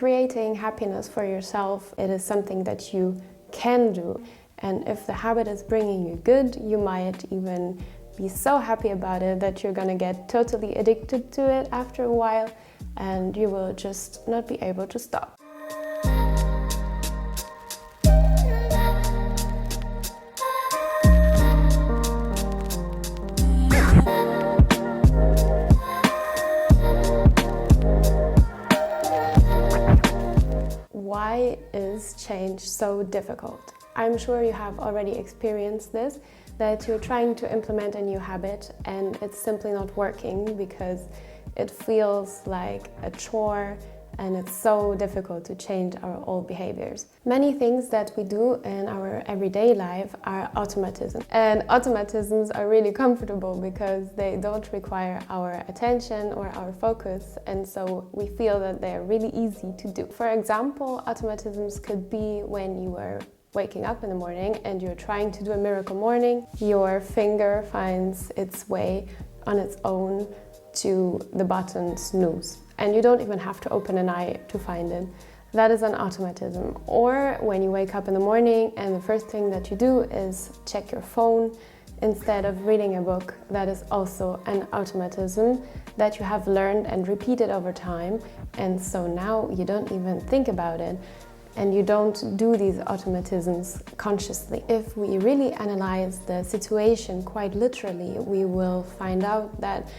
Creating happiness for yourself, it is something that you can do. And if the habit is bringing you good, you might even be so happy about it that you're gonna get totally addicted to it after a while, and you will just not be able to stop. Why is change so difficult? I'm sure you have already experienced this, that you're trying to implement a new habit and it's simply not working because it feels like a chore and it's so difficult to change our old behaviors. Many things that we do in our everyday life are automatism. And automatisms are really comfortable because they don't require our attention or our focus, and so we feel that they're really easy to do. For example, automatisms could be when you are waking up in the morning and you're trying to do a miracle morning, your finger finds its way on its own to the button snooze, and you don't even have to open an eye to find it. That is an automatism. Or when you wake up in the morning and the first thing that you do is check your phone instead of reading a book, that is also an automatism that you have learned and repeated over time, and so now you don't even think about it and you don't do these automatisms consciously. If we really analyze the situation quite literally, we will find out that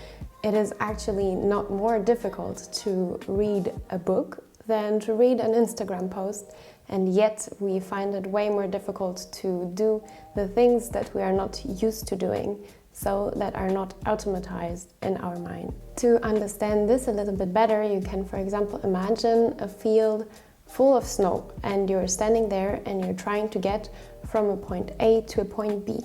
it is actually not more difficult to read a book than to read an Instagram post, and yet we find it way more difficult to do the things that we are not used to doing, so that are not automatized in our mind. To understand this a little bit better, you can, for example, imagine a field full of snow and you're standing there and you're trying to get from a point A to a point B.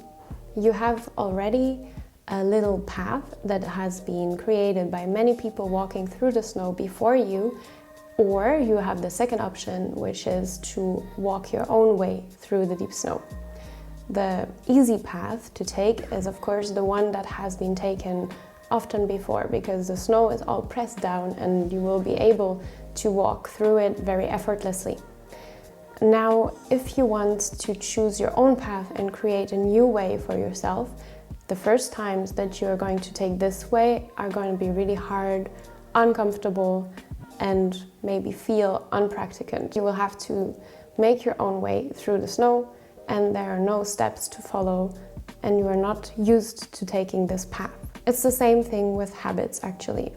You have already a little path that has been created by many people walking through the snow before you, or you have the second option, which is to walk your own way through the deep snow. The easy path to take is of course the one that has been taken often before, because the snow is all pressed down and you will be able to walk through it very effortlessly. Now, if you want to choose your own path and create a new way for yourself, the first times that you're going to take this way are going to be really hard, uncomfortable, and maybe feel unpractical. You will have to make your own way through the snow, and there are no steps to follow, and you are not used to taking this path. It's the same thing with habits, actually.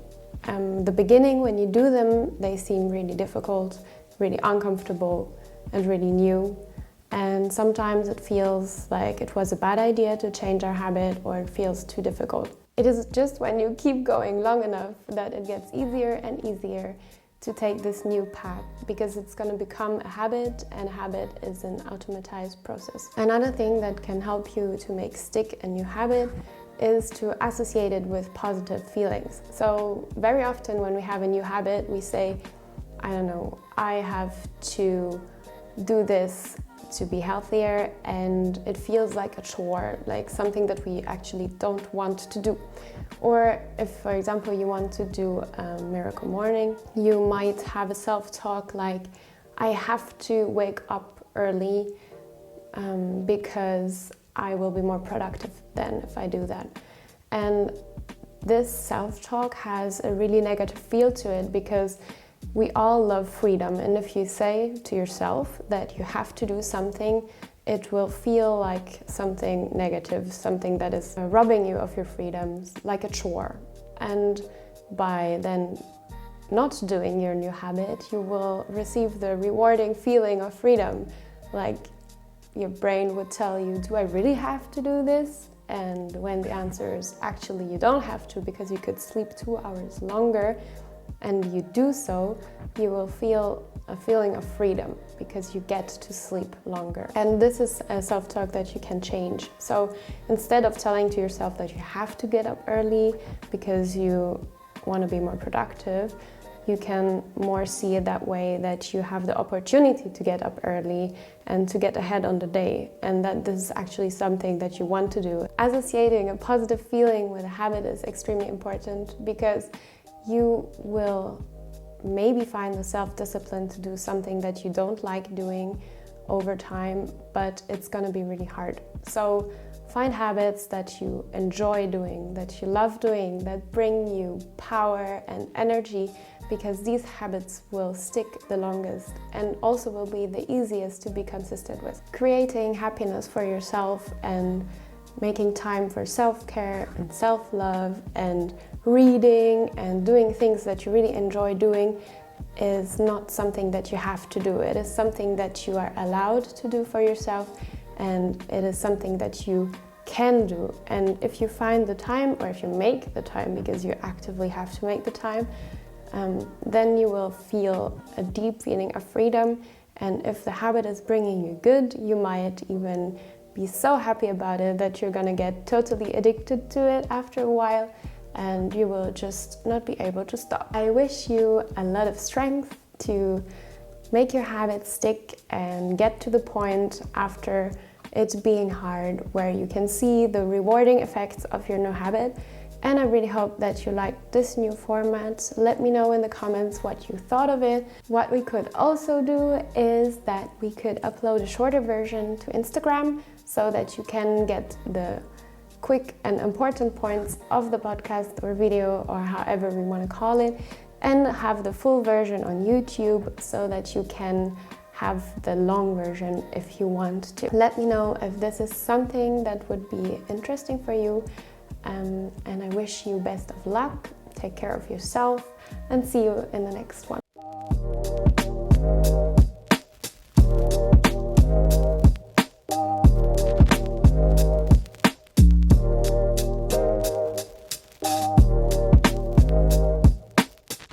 The beginning, when you do them, they seem really difficult, really uncomfortable, and really new. And sometimes it feels like it was a bad idea to change our habit, or it feels too difficult. It is just when you keep going long enough that it gets easier and easier to take this new path, because it's going to become a habit, and a habit is an automatized process. Another thing that can help you to make stick a new habit is to associate it with positive feelings. So very often when we have a new habit, we say, I don't know, I have to do this to be healthier, and it feels like a chore, like something that we actually don't want to do. Or if, for example, you want to do a miracle morning, you might have a self-talk like, I have to wake up early because I will be more productive then if I do that. And this self-talk has a really negative feel to it, because we all love freedom, and if you say to yourself that you have to do something, it will feel like something negative, something that is robbing you of your freedoms, like a chore. And by then not doing your new habit, you will receive the rewarding feeling of freedom. Like your brain would tell you, do I really have to do this? And when the answer is actually you don't have to, because you could sleep 2 hours longer, and you do so, you will feel a feeling of freedom because you get to sleep longer. And this is a self-talk that you can change. So instead of telling to yourself that you have to get up early because you want to be more productive, you can more see it that way, that you have the opportunity to get up early and to get ahead on the day, and that this is actually something that you want to do. Associating a positive feeling with a habit is extremely important, because you will maybe find the self-discipline to do something that you don't like doing over time, but it's going to be really hard. So find habits that you enjoy doing, that you love doing, that bring you power and energy, because these habits will stick the longest and also will be the easiest to be consistent with. Creating happiness for yourself and making time for self-care and self-love and reading and doing things that you really enjoy doing is not something that you have to do. It is something that you are allowed to do for yourself, and it is something that you can do. And if you find the time, or if you make the time, because you actively have to make the time, then you will feel a deep feeling of freedom. And if the habit is bringing you good, you might even be so happy about it that you're gonna get totally addicted to it after a while, and you will just not be able to stop. I wish you a lot of strength to make your habits stick and get to the point after it's being hard where you can see the rewarding effects of your new habit. And I really hope that you liked this new format. Let me know in the comments what you thought of it. What we could also do is that we could upload a shorter version to Instagram so that you can get the quick and important points of the podcast or video, or however we want to call it, and have the full version on YouTube so that you can have the long version if you want to. Let me know if this is something that would be interesting for you, and I wish you best of luck. Take care of yourself and see you in the next one.